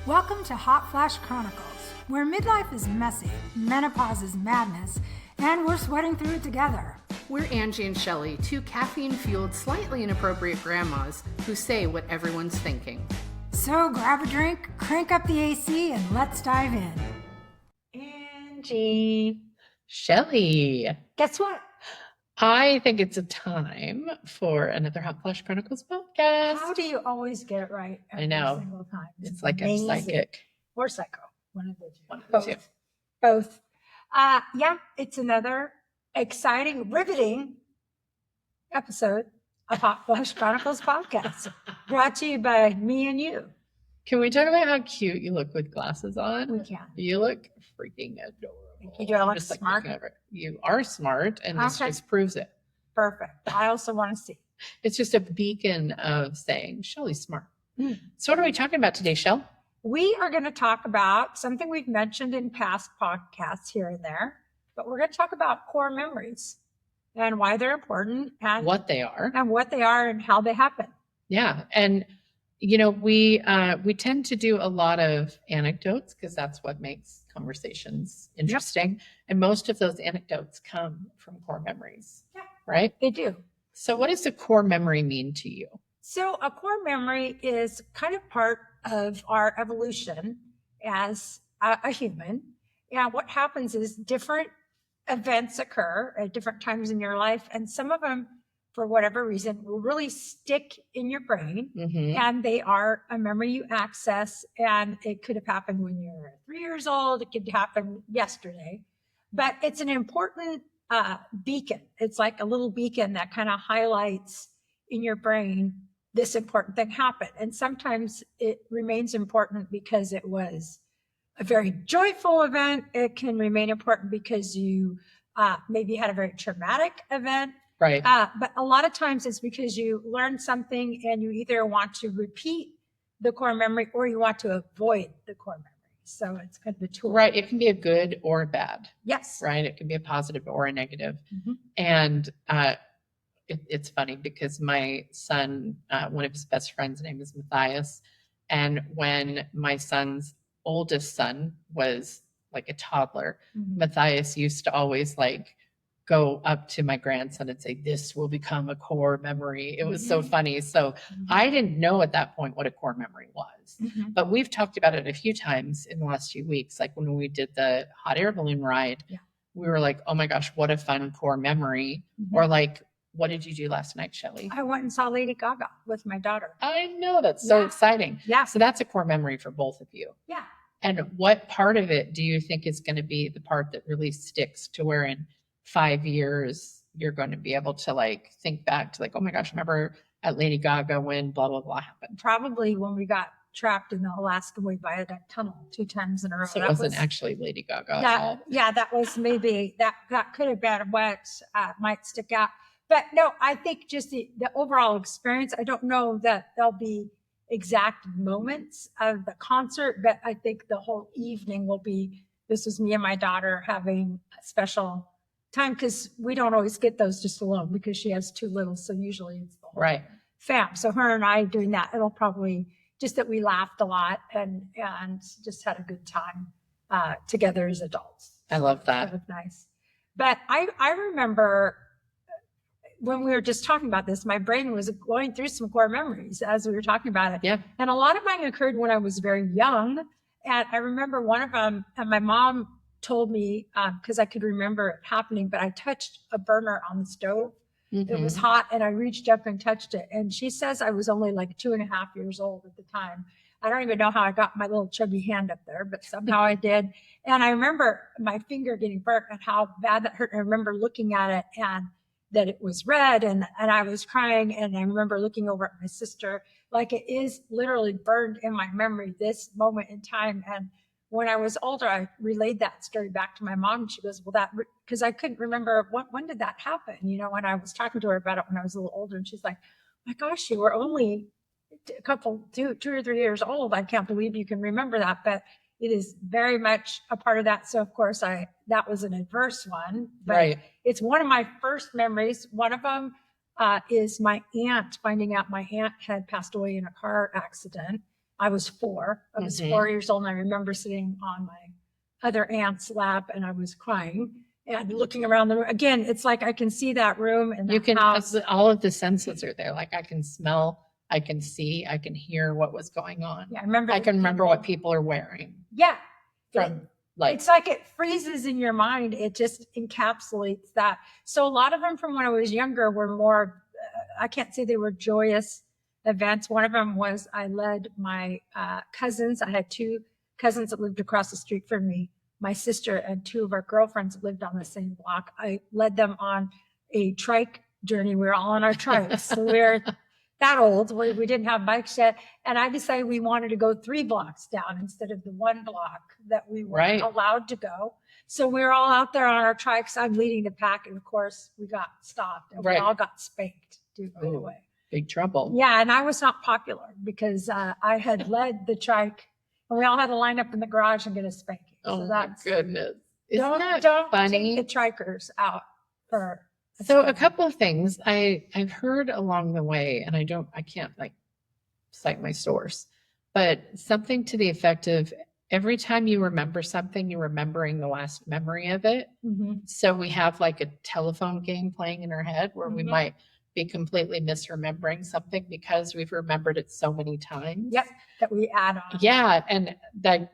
Welcome to Hot Flash Chronicles, where midlife is messy, menopause is madness, and we're sweating through it together. We're Angie and Shelly, two caffeine-fueled, slightly inappropriate grandmas who say what everyone's thinking. So grab a drink, crank up the AC, and let's dive in. Angie. Shelly. Guess what? I think it's a time for another Hot Flash Chronicles podcast. How do you always get it right every I know. single time? It's like amazing. a psychic. Or psycho. One of the two. One of the two. Both. Yeah, it's another exciting, riveting episode of Hot Flash Chronicles podcast, brought to you by me and you. Can we talk about how cute you look with glasses on? We can. You look freaking adorable. You do I look Just like smart? looking over it. You are smart, and this Okay. just proves it. Perfect. I also want to see. It's just a beacon of saying, Shelly's smart. Mm. So what are we talking about today, Shell? We are going to talk about something we've mentioned in past podcasts here and there, but we're going to talk about core memories and why they're important and What they are. and how they happen. Yeah. And, you know, we tend to do a lot of anecdotes because that's what makes conversations interesting. And most of those anecdotes come from core memories, Yeah. right? They do. So what does a core memory mean to you? So a core memory is kind of part of our evolution as a human. And what happens is different events occur at different times in your life. And some of them, for whatever reason, will really stick in your brain. Mm-hmm. And they are a memory you access. And it could have happened when you were 3 years old. It could happen yesterday. But it's an important beacon. It's like a little beacon that kind of highlights in your brain this important thing happened. And sometimes it remains important because it was a very joyful event. It can remain important because you maybe had a very traumatic event. Right. But a lot of times it's because you learned something and you either want to repeat the core memory or you want to avoid the core memory. So it's kind of a tool. Right. It can be a good or a bad. Yes. Right. It can be a positive or a negative. Mm-hmm. And it's funny because my son, one of his best friends' name is Matthias. And when my son's oldest son was like a toddler, Mm-hmm. Matthias used to always like go up to my grandson and say, this will become a core memory. It was so funny. So I didn't know at that point what a core memory was, Mm-hmm. but we've talked about it a few times in the last few weeks. Like when we did the hot air balloon ride, Yeah. we were like, oh my gosh, what a fun core memory. Mm-hmm. Or like, what did you do last night, Shelly? I went and saw Lady Gaga with my daughter. I know, that's so Yeah. exciting. Yeah. So that's a core memory for both of you. Yeah. And what part of it do you think is going to be the part that really sticks to where in 5 years you're going to be able to like think back to like, oh my gosh, remember at Lady Gaga when blah, blah, blah happened? Probably when we got trapped in the Alaska Way Viaduct Tunnel 2 times in a row. So it That wasn't was- actually Lady Gaga at all. Yeah, that was maybe, that could have been what might stick out. But no, I think just the overall experience, I don't know that there'll be exact moments of the concert, but I think the whole evening will be, this was me and my daughter having a special time because we don't always get those just alone because she has 2 little. So usually it's the whole Right. fam. So her and I doing that, it'll probably just that we laughed a lot and just had a good time together as adults. I love That that. was nice. But I remember when we were just talking about this, my brain was going through some core memories as we were talking about it. Yeah. And a lot of mine occurred when I was very young. And I remember one of them, and my mom told me, because I could remember it happening, but I touched a burner on the stove. It was Mhm. hot and I reached up and touched it. And she says I was only like 2.5 years old at the time. I don't even know how I got my little chubby hand up there, but somehow I did. And I remember my finger getting burnt and how bad that hurt. I remember looking at it and that it was red and I was crying. And I remember looking over at my sister, like it is literally burned in my memory, this moment in time. And when I was older, I relayed that story back to my mom. And she goes, well, because I couldn't remember when did that happen? You know, when I was talking to her about it when I was a little older, and she's like, my gosh, you were only a couple, 2 or 3 years old. I can't believe you can remember that, but it is very much a part of that. So of course that was an adverse one, but Right. it's one of my first memories. One of them is my aunt, finding out my aunt had passed away in a car accident. I was 4. I was 4 years old, and I remember sitting on my other aunt's lap, and I was crying and looking around the room. Again, it's like I can see that room and You the can, house. all of the senses are there. Like I can smell, I can see, I can hear what was going on. Yeah, I remember. I can remember what people are wearing. Yeah. From like, It's like it freezes in your mind. It just encapsulates that. So a lot of them from when I was younger were more, I can't say they were joyous events. One of them was I led my cousins. I had 2 cousins that lived across the street from me, my sister and 2 of our girlfriends that lived on the same block. I led them on a trike journey. We were all on our trikes. So we were that old. We didn't have bikes yet. And I decided we wanted to go 3 blocks down instead of the 1 block that we were allowed to go. So we were all out there on our trikes. I'm leading the pack. And of course, we got stopped. And we all got spanked right away. Big trouble. Yeah. And I was not popular because I had led the trike. And we all had to line up in the garage and get a spanking. Oh, so my goodness. Isn't that don't funny? take the trikers out for. So a couple of things I've heard along the way, and I can't like cite my source, but something to the effect of every time you remember something, you're remembering the last memory of it. So we have like a telephone game playing in our head where we might be completely misremembering something because we've remembered it so many times. Yep, that we add on. Yeah, and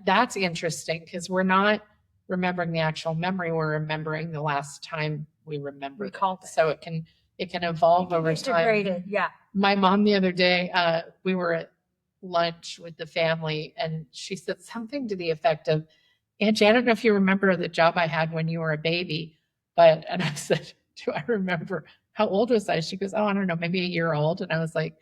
that's interesting because we're not remembering the actual memory, we're remembering the last time we remember it. So it can evolve over time. Yeah. My mom the other day, we were at lunch with the family and she said something to the effect of, Angie, I don't know if you remember the job I had when you were a baby, and I said, do I remember? How old was I? She goes, oh, I don't know, maybe a year old. And I was like,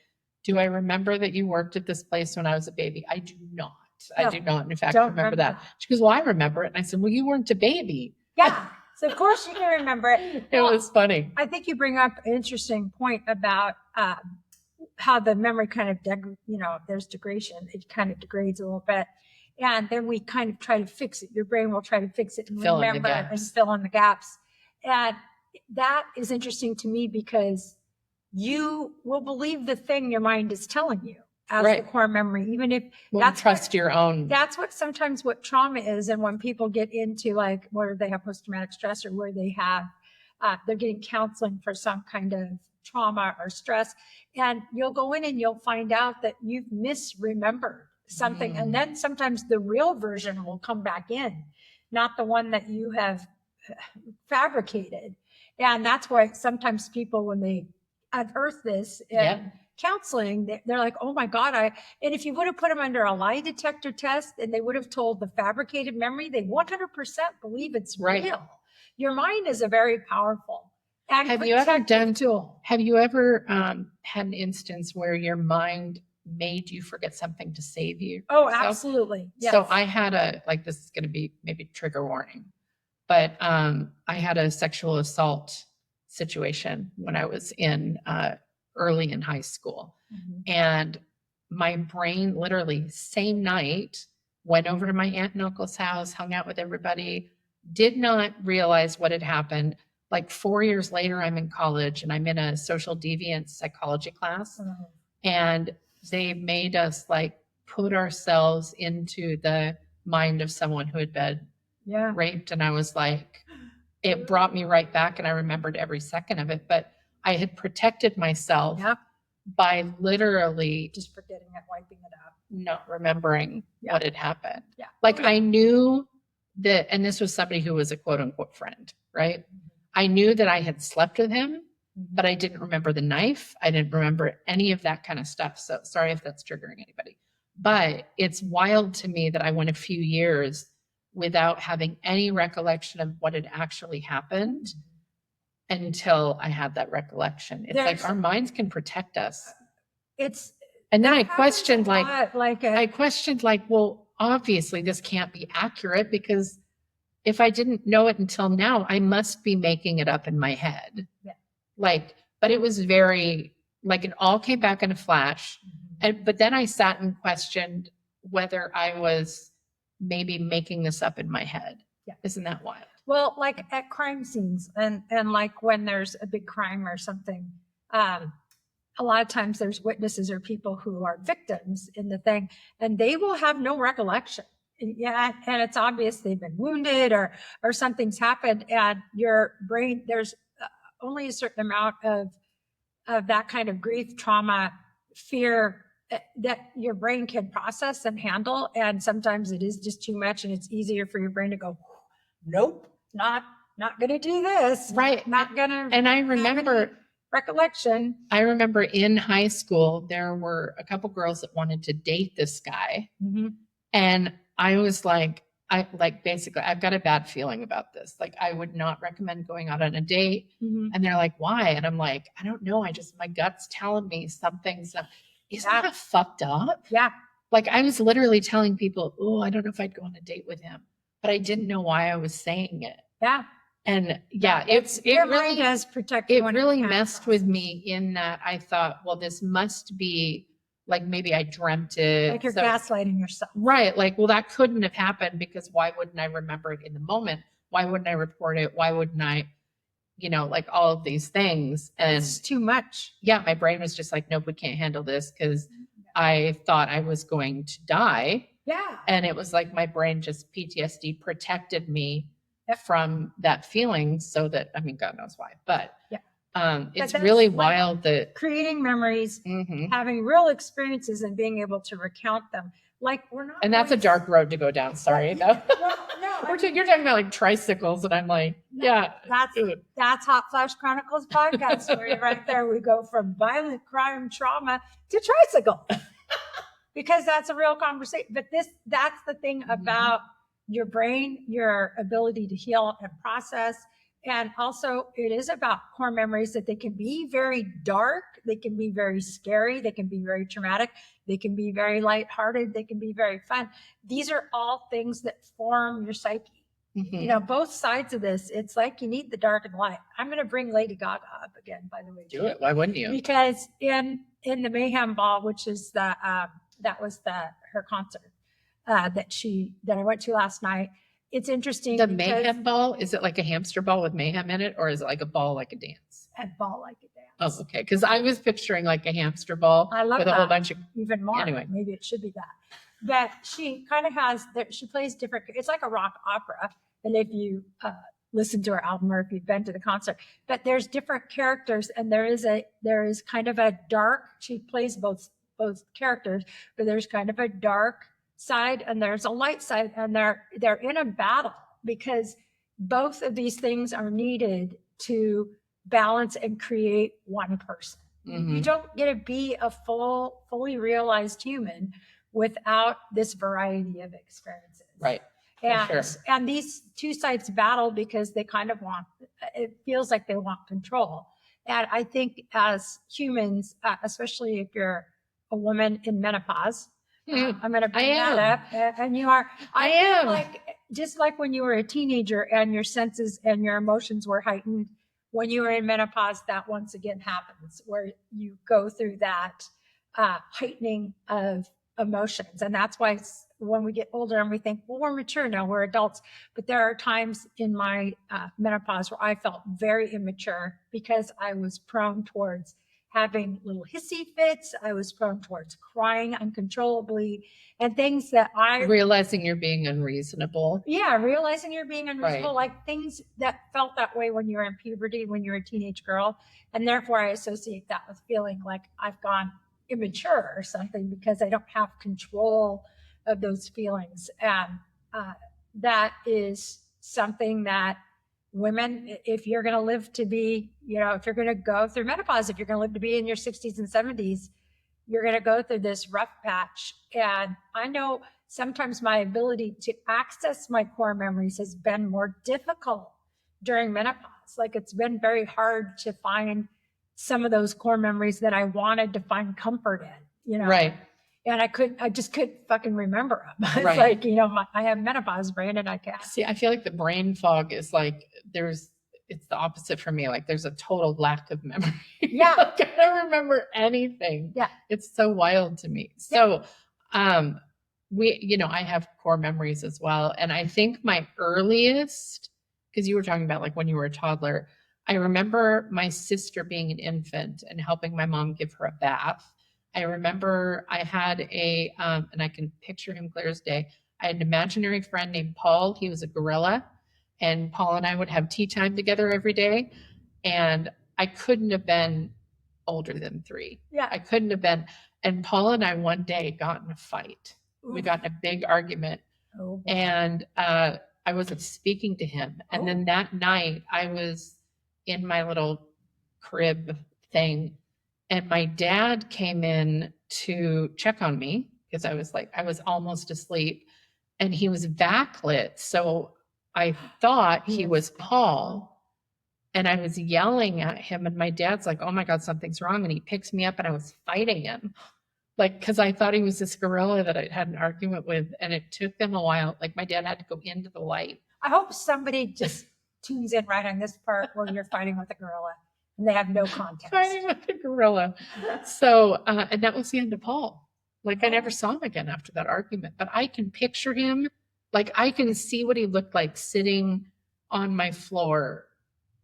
do I remember that you worked at this place when I was a baby? I do not. I do not, in fact, remember that. She goes, well, I remember it. And I said, well, you weren't a baby. Yeah. So of course you can remember it. It was funny. I think you bring up an interesting point about how the memory kind of, there's degradation. It kind of degrades a little bit. And then we kind of try to fix it. Your brain will try to fix it and remember and fill in the gaps. And that is interesting to me because you will believe the thing your mind is telling you as the core memory, even if trust your own. That's sometimes what trauma is. And when people get into like where they have post-traumatic stress or where they have, they're getting counseling for some kind of trauma or stress, and you'll go in and you'll find out that you've misremembered something. And then sometimes the real version will come back in, not the one that you have fabricated. And that's why sometimes people, when they unearth this in counseling, they're like, oh my God, and if you would have put them under a lie detector test and they would have told the fabricated memory, they 100% believe it's real. Your mind is a very powerful and have you ever done tool. Have you ever had an instance where your mind made you forget something to save you? Oh, absolutely. Yes. So I had this is going to be maybe trigger warning, but I had a sexual assault situation when I was in early in high school. And my brain literally same night went over to my aunt and uncle's house, hung out with everybody, did not realize what had happened. Like 4 years later, I'm in college and I'm in a social deviance psychology class. And they made us like put ourselves into the mind of someone who had been raped. And I was like, it brought me right back and I remembered every second of it. But I had protected myself by literally just forgetting it, wiping it out, not remembering what had happened. Like I knew that, and this was somebody who was a quote unquote friend, right? I knew that I had slept with him, but I didn't remember the knife. I didn't remember any of that kind of stuff. So sorry if that's triggering anybody, but it's wild to me that I went a few years without having any recollection of what had actually happened until I had that recollection. It's like our minds can protect us. And then I questioned well, obviously this can't be accurate because if I didn't know it until now, I must be making it up in my head. But it was very, it all came back in a flash. But then I sat and questioned whether I was maybe making this up in my head. Isn't that wild? Well, like at crime scenes and like when there's a big crime or something, a a lot of times there's witnesses or people who are victims in the thing, and they will have no recollection. Yeah, and it's obvious they've been wounded or something's happened, and your brain, there's only a certain amount of that kind of grief, trauma, fear that your brain can process and handle. And sometimes it is just too much, and it's easier for your brain to go, nope, not going to do this. Right. Not going to. And I remember recollection. I remember in high school, there were a couple girls that wanted to date this guy. Mm-hmm. And I was like, basically, I've got a bad feeling about this. Like, I would not recommend going out on a date. Mm-hmm. And they're like, why? And I'm like, I don't know. My gut's telling me something's up. Isn't that fucked up? Yeah. Like, I was literally telling people, oh, I don't know if I'd go on a date with him, but I didn't know why I was saying it. Yeah. And it really does protect. It really messed with me in that I thought, well, this must be like, maybe I dreamt it. Like you're gaslighting yourself. Right. Like, well, that couldn't have happened because why wouldn't I remember it in the moment? Why wouldn't I report it? Why wouldn't I, like all of these things? And it's too much. Yeah. My brain was just like, nope, we can't handle this because I thought I was going to die. Yeah. And it was like my brain just PTSD protected me from that feeling so that, I mean, God knows why, but it's really wild that creating memories, mm-hmm. having real experiences and being able to recount them. Like we're not. And that's a dark road to go down. Sorry. No. No. You're talking about like tricycles and I'm like, that's Hot Flash Chronicles podcast story right there. We go from violent crime trauma to tricycle because that's a real conversation. But that's the thing about your brain, your ability to heal and process. And also it is about core memories that they can be very dark. They can be very scary. They can be very traumatic. They can be very lighthearted. They can be very fun. These are all things that form your psyche. Mm-hmm. Both sides of this, it's like you need the dark and light. I'm going to bring Lady Gaga up again, by the way. Do it. Why wouldn't you? Because in the Mayhem Ball, which is her concert that I went to last night. It's interesting. The Mayhem Ball, is it like a hamster ball with mayhem in it, or is it like a ball like a dance? A ball like a dance. Oh, okay. Because I was picturing like a hamster ball I love with that. a whole bunch of even more. Anyway, maybe it should be that. But she kind of has she plays different. It's like a rock opera, and if you listen to her album or if you've been to the concert, but there's different characters, and there is kind of a dark. She plays both characters, but there's kind of a dark side and there's a light side, and they're in a battle because both of these things are needed to balance and create one person. Mm-hmm. You don't get to be a fully realized human without this variety of experiences. Right. And these two sides battle because they kind of it feels like they want control. And I think as humans, especially if you're a woman in menopause, I'm going to bring that up. And you are. I am. Like, just like when you were a teenager and your senses and your emotions were heightened, when you were in menopause, that once again happens where you go through that heightening of emotions. And that's why when we get older and we think, well, we're mature now, we're adults. But there are times in my menopause where I felt very immature because I was prone towards having little hissy fits. I was prone towards crying uncontrollably and things that realizing you're being unreasonable. Yeah. Realizing you're being unreasonable, right. Like things that felt that way when you were in puberty, when you were a teenage girl. And therefore I associate that with feeling like I've gone immature or something because I don't have control of those feelings. And that is something that women, if you're going to live to be, if you're going to go through menopause, if you're going to live to be in your 60s and 70s, you're going to go through this rough patch. And I know sometimes my ability to access my core memories has been more difficult during menopause. Like it's been very hard to find some of those core memories that I wanted to find comfort in, Right. And I just couldn't fucking remember them. It's right. like, I have menopause brain and I can't. See, I feel like the brain fog is like, it's the opposite for me. Like there's a total lack of memory. Yeah. Like, I don't remember anything. Yeah. It's so wild to me. So, I have core memories as well. And I think my earliest, because you were talking about like when you were a toddler, I remember my sister being an infant and helping my mom give her a bath. I remember I had and I can picture him clear as day. I had an imaginary friend named Paul. He was a gorilla. And Paul and I would have tea time together every day. And I couldn't have been older than 3. Yeah. I couldn't have been. And Paul and I one day got in a fight. We Oof. got in a big argument. Oh, boy. And I wasn't speaking to him. And then that night I was in my little crib thing. And my dad came in to check on me because I was almost asleep and he was backlit. So I thought he was Paul and I was yelling at him. And my dad's like, oh my God, something's wrong. And he picks me up and I was fighting him. Like, because I thought he was this gorilla that I had an argument with. And it took them a while. Like, my dad had to go into the light. I hope somebody just tunes in right on this part where you're fighting with a gorilla and they have no context. Fighting with a gorilla. So, and that was the end of Paul. Like, I never saw him again after that argument. But I can picture him. Like, I can see what he looked like sitting on my floor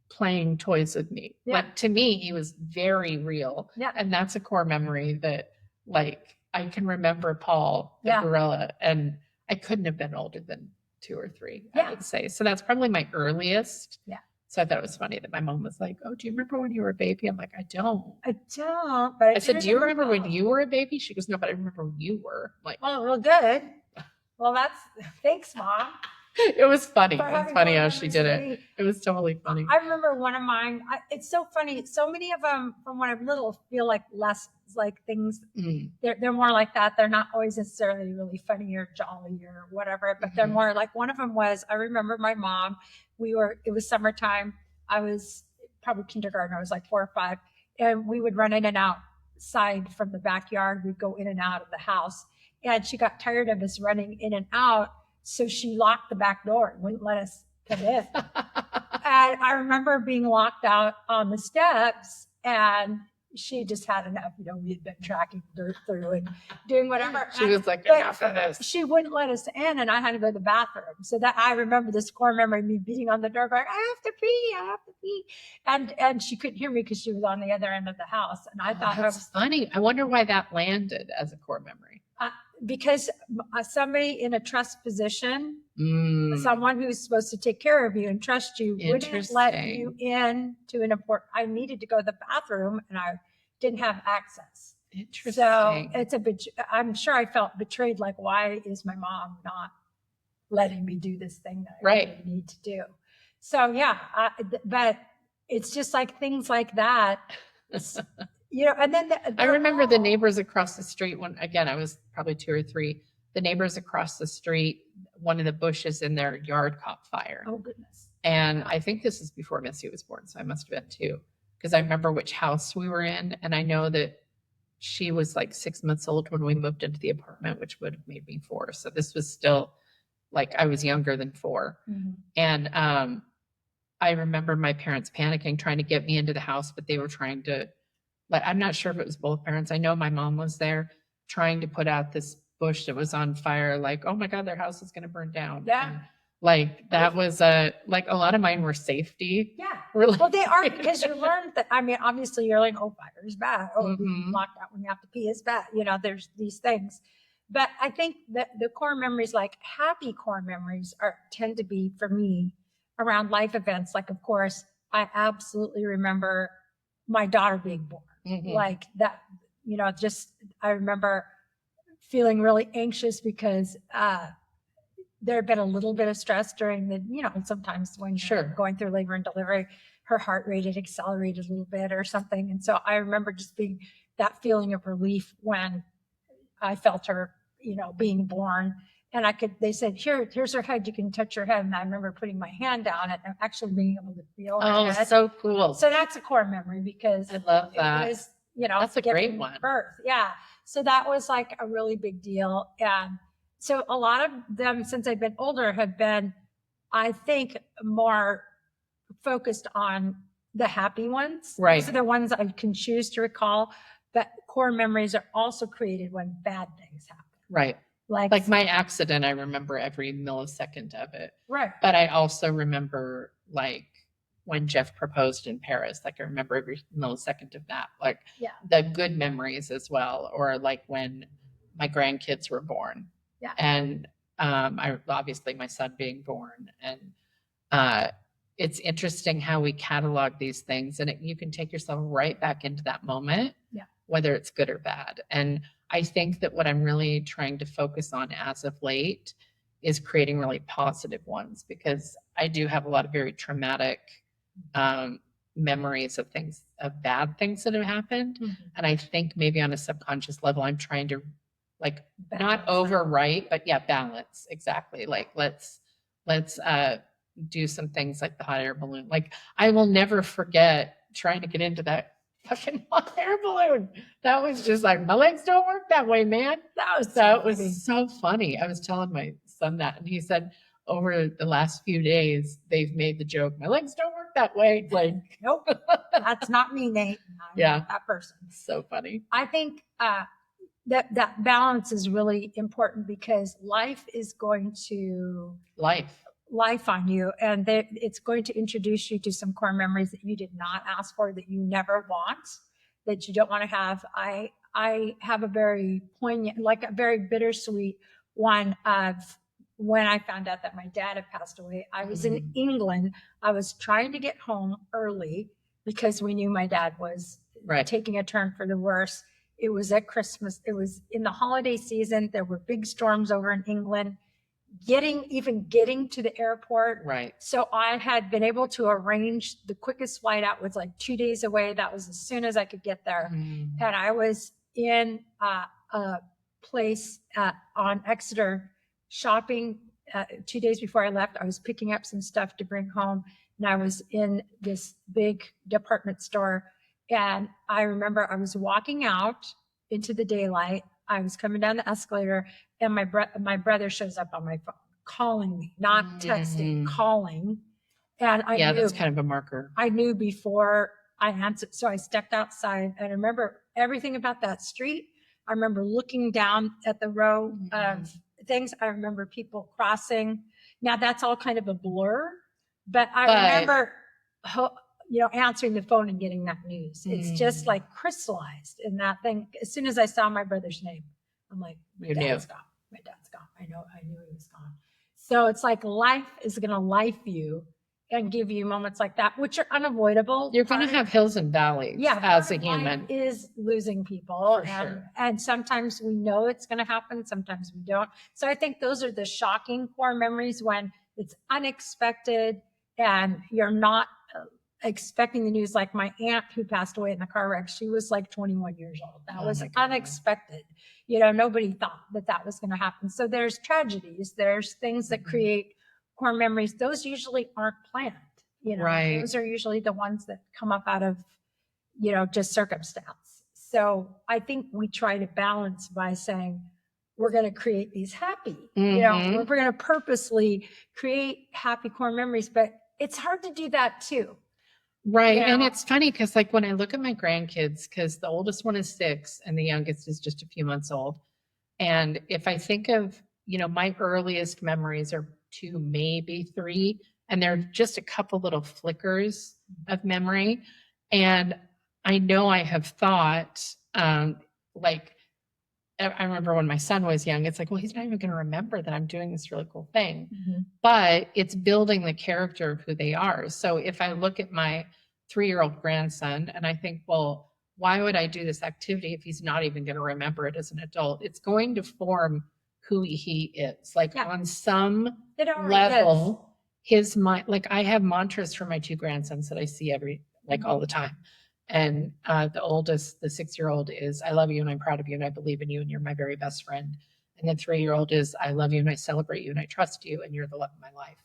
playing toys with me. Yeah. Like, to me, he was very real. Yeah. And that's a core memory that, like, I can remember Paul, the Yeah. gorilla, and I couldn't have been older than 2 or 3, Yeah. I would say. So that's probably my earliest. Yeah. So I thought it was funny that my mom was like, oh, do you remember when you were a baby? I'm like, I don't. I don't, but I said, do you remember when Paul. you were a baby? She goes, no, but I remember when you were. I'm like, Well, good. Well, thanks, Mom. it was funny. for It was having funny core how she memories did for it. me. It was totally funny. I remember one of mine. It's so funny. So many of them from when I'm little feel like less like things. Mm. They're more like that. They're not always necessarily really funny or jolly or whatever, but they're Mhm. more like one of them was, I remember my mom, it was summertime. I was probably kindergarten. I was like 4 or 5 and we would run in and outside from the backyard. We'd go in and out of the house and she got tired of us running in and out. So she locked the back door and wouldn't let us come in. And I remember being locked out on the steps and she just had enough. You know, we had been tracking dirt through and doing whatever. She was like, But enough of this. she wouldn't let us in and I had to go to the bathroom. So that I remember this core memory of me beating on the door going, I have to pee. And she couldn't hear me because she was on the other end of the house. And I thought, That's funny. I wonder why that landed as a core memory. because somebody in a trust position, Mm. someone who's supposed to take care of you and trust you, wouldn't let you Interesting. in to an important. I needed to go to the bathroom and I didn't have access. Interesting. So it's I'm sure I felt betrayed. Like, why is my mom not letting me do this thing that I Right. really need to do? So yeah, but it's just like things like that, you know. And then I remember the neighbors across the street when, again, I was probably 2 or 3. The neighbors across the street, one of the bushes in their yard caught fire. Oh goodness. And I think this is before Missy was born, so I must have been 2, because I remember which house we were in. And I know that she was like 6 months old when we moved into the apartment, which would have made me 4. So this was still like I was younger than 4. Mhm. And I remember my parents panicking, trying to get me into the house, but they were trying to, like, I'm not sure if it was both parents. I know my mom was there trying to put out this bush that was on fire, like, oh my God, their house is going to burn down. Yeah. And, like, that was like a lot of mine were safety. Yeah. Really. Well, they are, because you learn that. I mean, obviously, you're like, oh, fire is bad. Oh, being Mhm. locked out when you have to pee is bad. You know, there's these things. But I think that the core memories, like happy core memories, tend to be for me around life events. Like, of course, I absolutely remember my daughter being born. Mhm. Like that, you know, just I remember feeling really anxious because there had been a little bit of stress during the, you know, sometimes when you're Sure. going through labor and delivery, her heart rate had accelerated a little bit or something. And so I remember just being that feeling of relief when I felt her, you know, being born. And they said, here's her head. You can touch her head. And I remember putting my hand down and actually being able to feel her Oh, head. so cool. So that's a core memory because I love it that. was, you know, That's a great giving one. birth. Yeah. So that was like a really big deal. And so a lot of them, since I've been older, have been, I think, more focused on the happy ones. Right. Those are the ones I can choose to recall. But core memories are also created when bad things happen. Right. Like My accident, I remember every millisecond of it. right. But I also remember, like, when Jeff proposed in Paris. Like I remember every millisecond of that, like Yeah. the good memories as well. Or like when my grandkids were born. Yeah. And I obviously my son being born, and it's interesting how we catalog these things, and you can take yourself right back into that moment, Yeah. whether it's good or bad. And I think that what I'm really trying to focus on as of late is creating really positive ones, because I do have a lot of very traumatic memories of things, of bad things that have happened. Mhm. And I think maybe on a subconscious level, I'm trying to like not Balance. overwrite, but yeah, balance. Exactly. Like let's do some things like the hot air balloon. Like I will never forget trying to get into that fucking hot air balloon. That was just like, my legs don't work that way, man. That was So it funny. was so funny. I was telling my son that, and he said over the last few days, they've made the joke, my legs don't work that way. Like, Nope, that's not me, Nate. I'm Yeah. not that person. so funny. I think that balance is really important, because life is going to life on you, and it's going to introduce you to some core memories that you did not ask for, that you never want, that you don't want to have. I have a very poignant, like a very bittersweet one of when I found out that my dad had passed away. I was in England. I was trying to get home early because we knew my dad was Right. taking a turn for the worse. It was at Christmas. It was in the holiday season. There were big storms over in England. Getting to the airport. Right. So I had been able to arrange the quickest flight out, was like 2 days away. That was as soon as I could get there. Mm. And I was in a place on Exeter shopping 2 days before I left. I was picking up some stuff to bring home, and I was in this big department store. And I remember I was walking out into the daylight. I was coming down the escalator, and my brother shows up on my phone, calling me, not texting, calling. And I Yeah, knew, that's kind of a marker. I knew before I answered. So I stepped outside, and I remember everything about that street. I remember looking down at the row of things. I remember people crossing. Now that's all kind of a blur, but I remember answering the phone and getting that news. It's just like crystallized in that thing. As soon as I saw my brother's name, I'm like, my dad's gone. My dad's gone. I knew he was gone. So it's like life is going to life you and give you moments like that, which are unavoidable. You're going to have hills and valleys as a human. Is losing people. For sure. And sometimes we know it's going to happen. Sometimes we don't. So I think those are the shocking core memories, when it's unexpected and you're not expecting the news. Like my aunt who passed away in the car wreck, she was like 21 years old. That was unexpected. Nobody thought that was going to happen. So there's tragedies, there's things that create core memories. Those usually aren't planned. Right. Those are usually the ones that come up out of, just circumstance. So I think we try to balance by saying, we're going to create these happy, we're going to purposely create happy core memories, but it's hard to do that too. Right. And it's funny because like when I look at my grandkids, because the oldest one is 6 and the youngest is just a few months old. And if I think of, my earliest memories are 2, maybe 3, and they're just a couple little flickers of memory. And I know I have thought, like, I remember when my son was young, it's like, well, he's not even going to remember that I'm doing this really cool thing. But it's building the character of who they are. So if I look at my 3-year-old grandson and I think, well, why would I do this activity if he's not even going to remember it as an adult? It's going to form who he is. Like on some level, his mind, like I have mantras for my 2 grandsons that I see all the time. And the oldest, the 6-year-old is, I love you and I'm proud of you and I believe in you and you're my very best friend. And the 3-year-old is, I love you and I celebrate you and I trust you and you're the love of my life.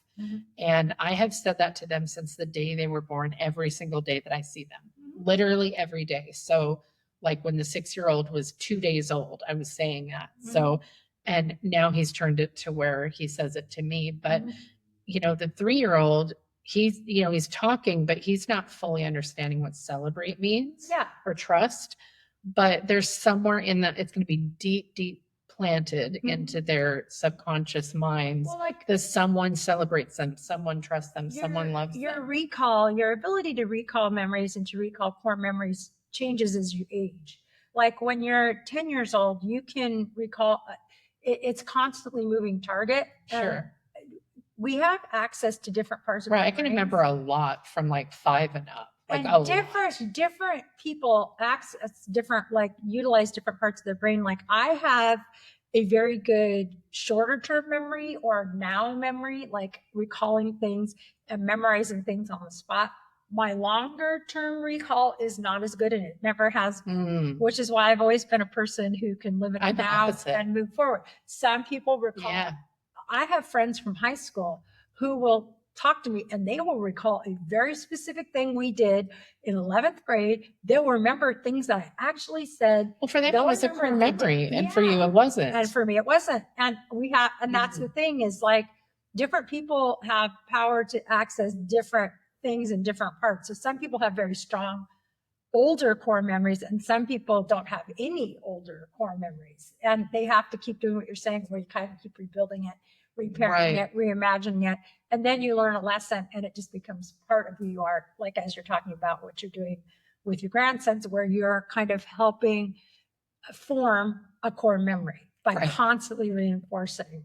And I have said that to them since the day they were born, every single day that I see them, literally every day. So like when the 6-year-old was 2 days old, I was saying that. So, and now he's turned it to where he says it to me. But, the 3-year-old, he's talking, but he's not fully understanding what celebrate means or trust. But there's somewhere in that, it's going to be deep, deep planted into their subconscious minds. Well, like That someone celebrates them, someone trusts them, someone loves your them. your ability to recall memories and to recall core memories changes as you age. Like when you're 10 years old, you can recall, it's constantly moving target. Sure. We have access to different parts of our Right. I can brains. remember a lot from like 5 and up. Like And different people access different, like utilize different parts of their brain. Like I have a very good shorter term memory or now memory, like recalling things and memorizing things on the spot. My longer term recall is not as good, and it never has been, which is why I've always been a person who can live in the I'm the now opposite. and move forward. Some people recall. Yeah. I have friends from high school who will talk to me and they will recall a very specific thing we did in 11th grade. They'll remember things that I actually said. Well, for them, They'll it was a remember core if they memory, did. and for you, Yeah. it wasn't. And for me, it wasn't. And and that's the thing is like different people have power to access different things in different parts. So some people have very strong older core memories, and some people don't have any older core memories, and they have to keep doing what you're saying, where you kind of keep rebuilding it, repairing it, reimagining it, and then you learn a lesson, and it just becomes part of who you are. Like as you're talking about what you're doing with your grandsons, where you're kind of helping form a core memory by constantly reinforcing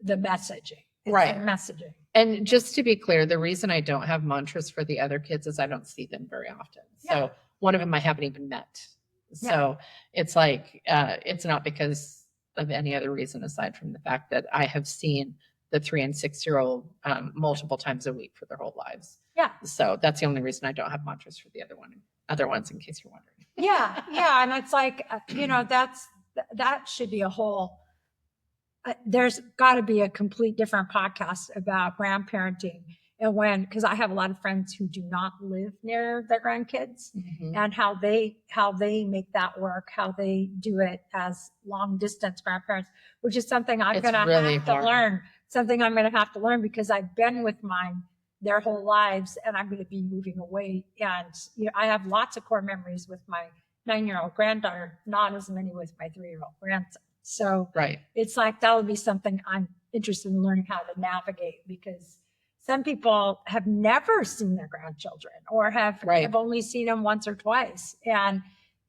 the messaging. It's the messaging. And just to be clear, the reason I don't have mantras for the other kids is I don't see them very often. So one of them I haven't even met. So it's like, it's not because of any other reason aside from the fact that I have seen the 3 and 6-year-old multiple times a week for their whole lives. Yeah. So that's the only reason I don't have mantras for the other ones, in case you're wondering. Yeah. And it's like, that should be a whole, there's got to be a complete different podcast about grandparenting. And because I have a lot of friends who do not live near their grandkids, and how they make that work, how they do it as long distance grandparents, which is something I'm going to have to learn. Something I'm going to have to learn because I've been with mine their whole lives, and I'm going to be moving away. And I have lots of core memories with my 9-year-old granddaughter, not as many with my 3-year-old grandson. So it's like that would be something I'm interested in learning how to navigate, because some people have never seen their grandchildren or have only seen them once or twice. And,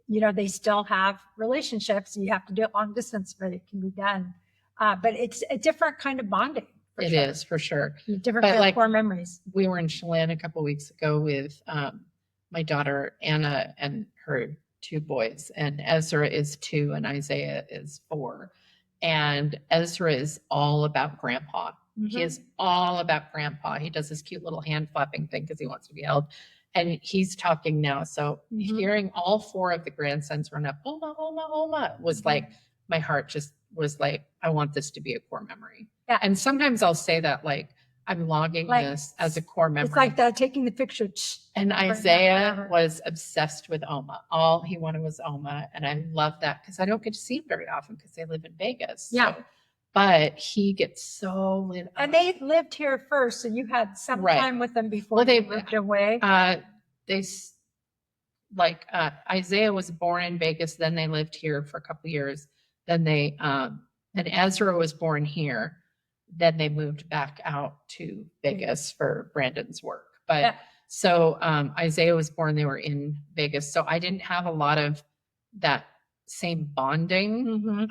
they still have relationships. You have to do it long distance, but it can be done. But it's a different kind of bonding. It is for sure. Different core memories. We were in Chelan a couple of weeks ago with my daughter Anna and her 2 boys, and Ezra is 2 and Isaiah is 4. And Ezra is all about grandpa. He is all about grandpa. He does this cute little hand flapping thing because he wants to be held. And he's talking now. So hearing all 4 of the grandsons run up, Oma, Oma, Oma, was like, my heart just was like, I want this to be a core memory. Yeah. And sometimes I'll say that, like, I'm logging this as a core memory. It's like that, taking the picture. And Isaiah was obsessed with Oma. All he wanted was Oma. And I love that because I don't get to see him very often because they live in Vegas. Yeah. So, but he gets so lit up. And they lived here first, so you had some time with them before they moved away. Isaiah was born in Vegas, then they lived here for a couple of years. Then and Ezra was born here. Then they moved back out to Vegas for Brandon's work. But so Isaiah was born, they were in Vegas. So I didn't have a lot of that same bonding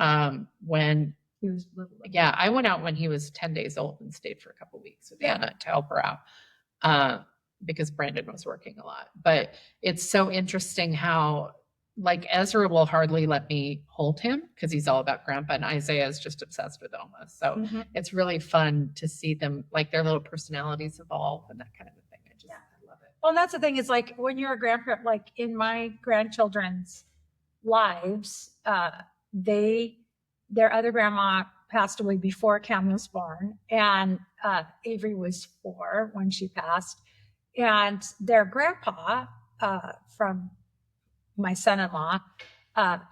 when he was little. Yeah, I went out when he was 10 days old and stayed for a couple of weeks with Anna to help her out because Brandon was working a lot. But it's so interesting how, like, Ezra will hardly let me hold him because he's all about grandpa, and Isaiah is just obsessed with Oma. So it's really fun to see them, like, their little personalities evolve and that kind of a thing. I love it. Well, that's the thing is, like, when you're a grandparent, like in my grandchildren's lives, their other grandma passed away before Cam was born, and Avery was 4 when she passed. And their grandpa, from my son-in-law,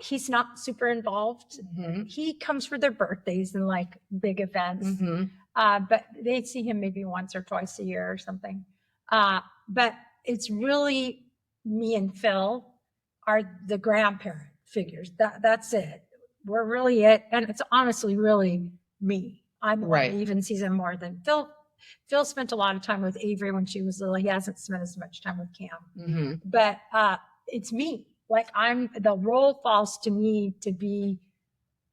he's not super involved. He comes for their birthdays and like big events, but they'd see him maybe once or twice a year or something. But it's really me and Phil are the grandparent figures. That's it. we're really it. And it's honestly really me. I'm the one Right. that even sees him more than Phil. Phil spent a lot of time with Avery when she was little. He hasn't spent as much time with Cam, Hmm. but it's me. Like the role falls to me to be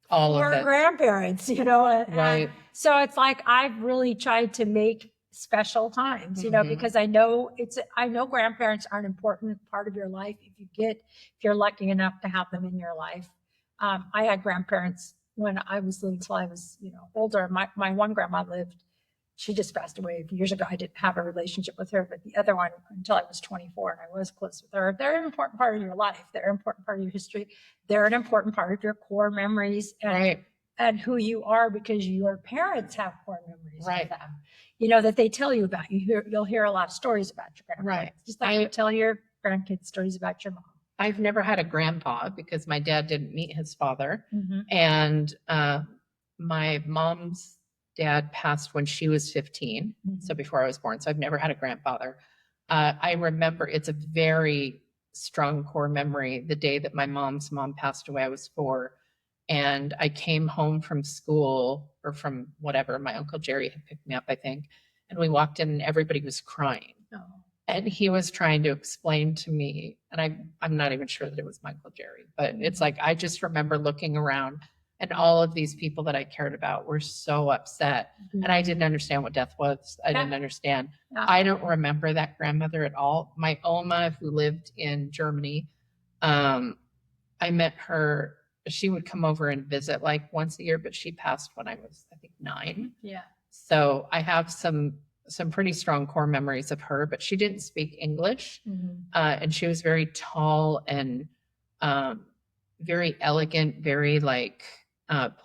All of for it. grandparents, and Right. so it's like I've really tried to make special times, Mhm. because I know grandparents are an important part of your life if you're lucky enough to have them in your life. I had grandparents when I was little till I was, older. My one grandma lived. She just passed away a few years ago. I didn't have a relationship with her, but the other one until I was 24 and I was close with her. They're an important part of your life. They're an important part of your history. They're an important part of your core memories and who you are, because your parents have core memories Right. of them, that they tell you about. You'll hear a lot of stories about your grandparents. Right. Just like you tell your grandkids stories about your mom. I've never had a grandpa because my dad didn't meet his father. Mm-hmm. And my mom's dad passed when she was 15. Mm-hmm. So before I was born. So I've never had a grandfather. I remember it's a very strong core memory. The day that my mom's mom passed away, I was 4. And I came home from school or from whatever. My Uncle Jerry had picked me up, I think. And we walked in and everybody was crying. Oh. And he was trying to explain to me, and I'm not even sure that it was Michael Jerry, but it's like I just remember looking around and all of these people that I cared about were so upset. Mm-hmm. And I didn't understand what death was. I didn't understand. Yeah. I don't remember that grandmother at all. My Oma, who lived in Germany, I met her. She would come over and visit like once a year, but she passed when I was, I think, 9. Yeah. So I have some pretty strong core memories of her, but she didn't speak English. Mm-hmm. And she was very tall and very elegant, very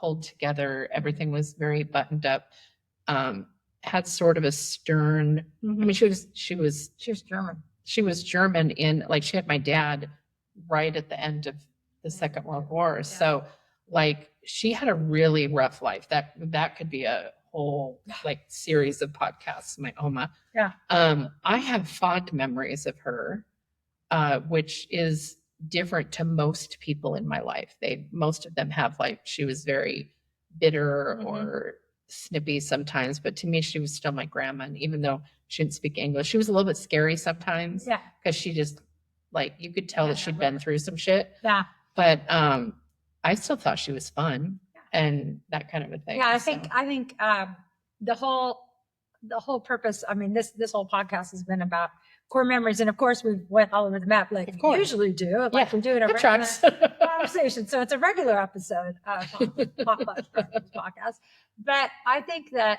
pulled together. Everything was very buttoned up. Had sort of a stern. Mm-hmm. I mean, she was German. She was German in she had my dad right at the end of the Second World War. Yeah. So she had a really rough life. That could be a whole series of podcasts, my Oma. Yeah. I have fond memories of her, which is different to most people in my life. Most of them have she was very bitter mm-hmm. or snippy sometimes, but to me, she was still my grandma. And even though she didn't speak English, she was a little bit scary sometimes. Yeah. Because she just you could tell that she'd been through some shit. Yeah. But I still thought she was fun and that kind of a thing. Yeah, I think the whole purpose. I mean, this whole podcast has been about core memories, and of course, we went all over the map like we usually do. We're doing a regular conversation, so it's a regular episode of podcast. But I think that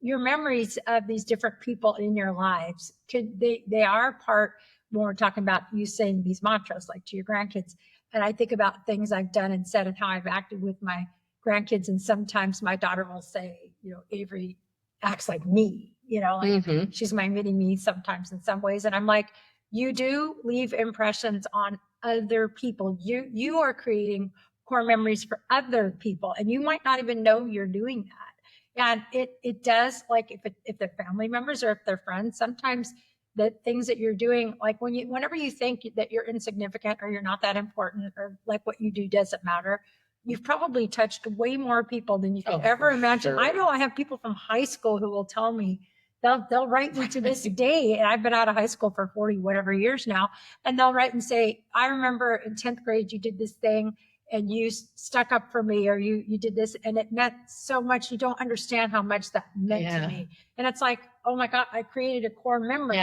your memories of these different people in your lives they are part. When we're talking about you saying these mantras to your grandkids. And I think about things I've done and said and how I've acted with my grandkids. And sometimes my daughter will say, Avery acts like me, mm-hmm. she's my mini me sometimes in some ways. And I'm like, you do leave impressions on other people. You are creating core memories for other people. And you might not even know you're doing that. And it does, if they're family members or if they're friends, sometimes the things that you're doing, whenever you think that you're insignificant or you're not that important or what you do doesn't matter, you've probably touched way more people than you could ever imagine. Sure. I know I have people from high school who will tell me, they'll write me to this day, and I've been out of high school for 40 whatever years now, and they'll write and say, I remember in 10th grade you did this thing and you stuck up for me, or you did this and it meant so much. You don't understand how much that meant to me. And it's like, oh my God, I created a core memory.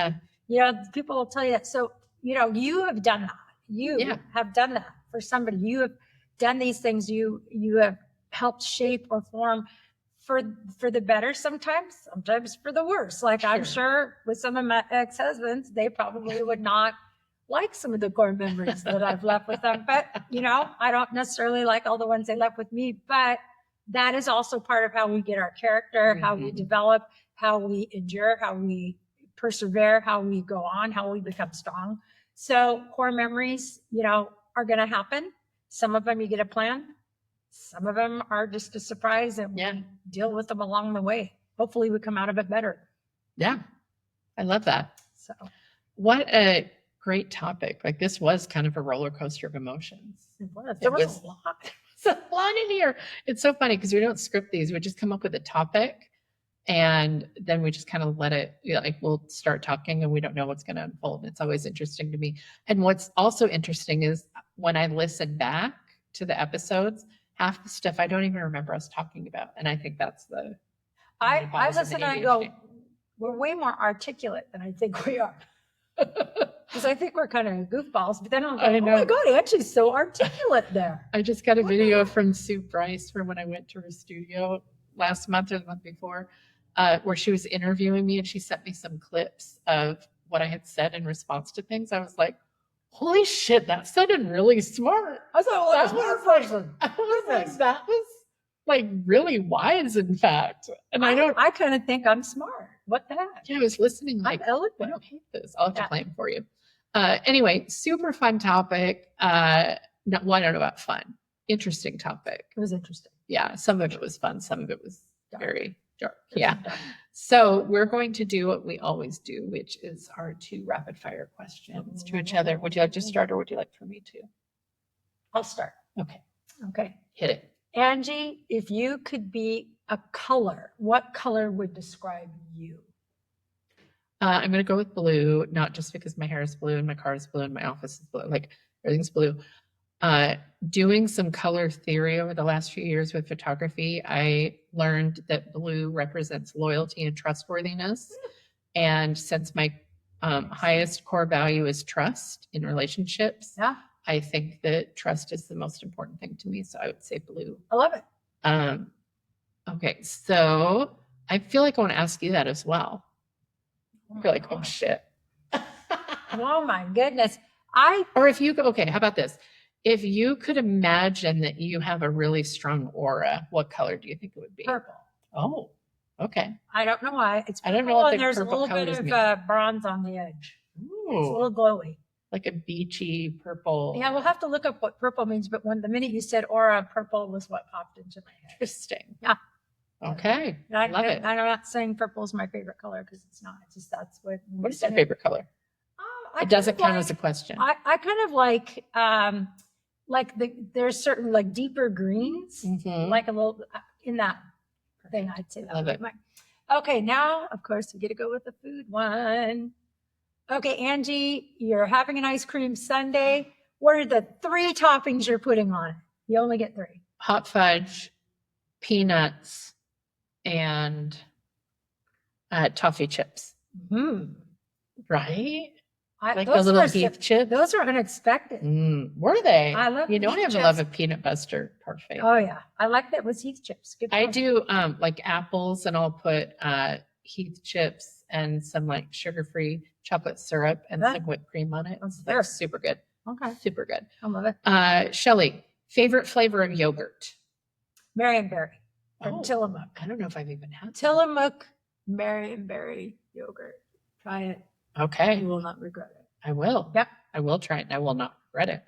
Yeah. People will tell you that. So, you have done that. You have done that for somebody. You have done these things. You have helped shape or form for the better sometimes for the worse. Sure. I'm sure with some of my ex-husbands, they probably would not like some of the core memories that I've left with them. But, I don't necessarily like all the ones they left with me, but that is also part of how we get our character, mm-hmm. how we develop, how we endure, how we persevere, how we go on, how we become strong. So core memories, are going to happen. Some of them you get a plan. Some of them are just a surprise, and we deal with them along the way. Hopefully we come out of it better. Yeah. I love that. So what a great topic. This was kind of a roller coaster of emotions. It was. There was a lot. so long in here. It's so funny because we don't script these. We just come up with a topic and then we just kind of let it, like we'll start talking and we don't know what's going to unfold. It's always interesting to me. And what's also interesting is when I listen back to the episodes, half the stuff I don't even remember us talking about. And I think that's the I listen and I go, we're way more articulate than I think we are. Because I think we're kind of goofballs, but then I'm like, oh my God, Angie's so articulate there. I just got a video from Sue Bryce from when I went to her studio last month or the month before, where she was interviewing me and she sent me some clips of what I had said in response to things. I was like, holy shit, that sounded really smart. I was like, well, that's one person. I was like, that was like really wise, in fact. And I kind of think I'm smart. What the heck? Yeah, I was listening like, I'm eloquent. I don't hate this. I'll have to play them for you. Anyway, super fun topic. I don't know about fun. Interesting topic. It was interesting. Yeah, some of it was fun. Some of it was very dark. Yeah. So we're going to do what we always do, which is our 2 rapid fire questions to each other. Would you like to start or would you like for me to? I'll start. Okay. Hit it. Angie, if you could be a color, what color would describe you? I'm going to go with blue, not just because my hair is blue and my car is blue and my office is blue, like everything's blue. Doing some color theory over the last few years with photography, I learned that blue represents loyalty and trustworthiness. And since my highest core value is trust in relationships, I think that trust is the most important thing to me. So I would say blue. I love it. Okay, so I feel like I want to ask you that as well. I feel like, oh shit. Oh my goodness. Or if you go, okay, how about this? If you could imagine that you have a really strong aura, what color do you think it would be? Purple. Oh, okay. I don't know why. It's purple, I don't know what and there's a little bit of bronze on the edge. Ooh, it's a little glowy. Like a beachy purple. Yeah, we'll have to look up what purple means, but the minute you said aura, purple was what popped into my head. Interesting. Yeah. Okay. I love it. I'm not saying purple is my favorite color because it's not. It's just that's what. What is your favorite color? It doesn't count as a question. I kind of like there's certain like deeper greens, like a little in that thing. I'd say that. Love it. Okay, now of course we get to go with the food one. Okay, Angie, you're having an ice cream sundae. What are the 3 toppings you're putting on it? You only get 3. Hot fudge, peanuts, and toffee chips. Right? Like the little Heath chips. Those are unexpected. Were they? I love. You know, I have a love of peanut butter parfait. Oh yeah, I like that with Heath chips. Good. I do like apples, and I'll put Heath chips and some like sugar-free chocolate syrup and some whipped cream on it. It's like super good. Okay, super good. I love it. Shelly, favorite flavor of yogurt? Marionberry from Tillamook. I don't know if I've even had Tillamook Marionberry yogurt. Try it. Okay. You will not regret it. I will. Yep. I will try it and I will not regret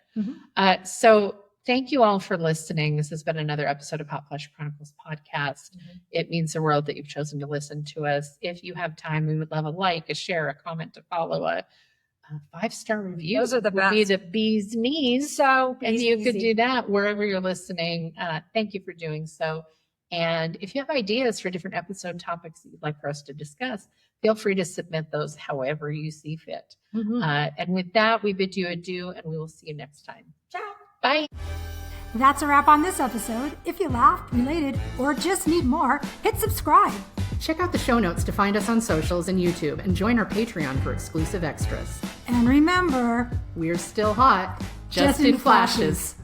it. So thank you all for listening. This has been another episode of Hot Flash Chronicles podcast. It means the world that you've chosen to listen to us. If you have time, we would love a like, a share, a comment, to follow, a 5-star review. Those are the best. Be the bee's knees. So and you could do that wherever you're listening. Thank you for doing so. And if you have ideas for different episode topics that you'd like for us to discuss, feel free to submit those however you see fit. And with that, we bid you adieu, and we will see you next time. Ciao. Bye. That's a wrap on this episode. If you laughed, related, or just need more, hit subscribe. Check out the show notes to find us on socials and YouTube, and join our Patreon for exclusive extras. And remember, we're still hot, just in flashes.